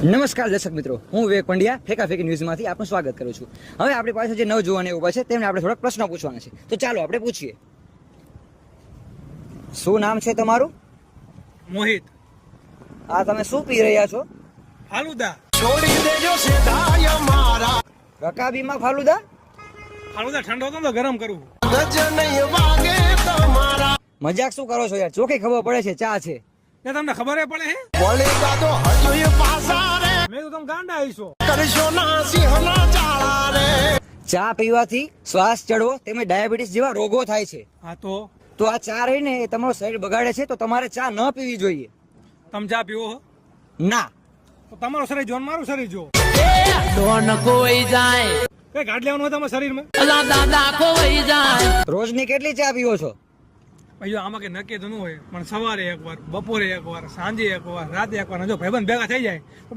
નમસ્કાર દર્શક મિત્રો, હું વિવેક પંડ્યા ફેંકા ફેંકી ન્યૂઝમાંથી આપનું સ્વાગત કરું છું. હવે આપણી પાસે જે નવજુવાન ઉભા છે તેમને આપણે થોડાક પ્રશ્નો પૂછવાના છે. તો ચાલો આપણે પૂછીએ. શું નામ છે તમારું? મોહિત. આ તમે શું પી રહ્યા છો? ફાલુદા. છોડી દેજો સેદાય મારા રકાબીમાં ફાલુદા? ફાલુદા ઠંડો હતો તો ગરમ કરવું. ગજ નહીં વાગે તમારા મજાક શું કરો છો યાર? ચોખ્ખી ખબર પડે છે ચા છે. ને તમને ખબર પડે હે? બોલી ગાતો હજુ પાસા રે મેં તો તમે ગાંડા આવીશો. કરશો ના સિંહના ચાળા રે ચા પીવાથી શ્વાસ ચડવો તેમજ ડાયાબિટીસ જેવા રોગો થાય છે. હા તો તો આ ચા રહીને એ તમારું શરીર બગાડે છે, તો તમારે ચા ન પીવી જોઈએ. તમે ચા પીવો હો ના. તો તમારું શરીર જો ને મારું શરીર જો. ડોન કોઈ જાય કઈ ગાંઠ લેવાનું હોય તમારા શરીરમાં? અલા દાદા કોઈ જાય રોજની કેટલી ચા પીવો છો? ભાઈ આમાં કઈ નક્કી તો ન હોય, પણ સવારે એકવાર, બપોરે એકવાર, સાંજે એકવાર, રાતે એકવાર. જો ભાઈબંધ ભેગા થઈ જાય તો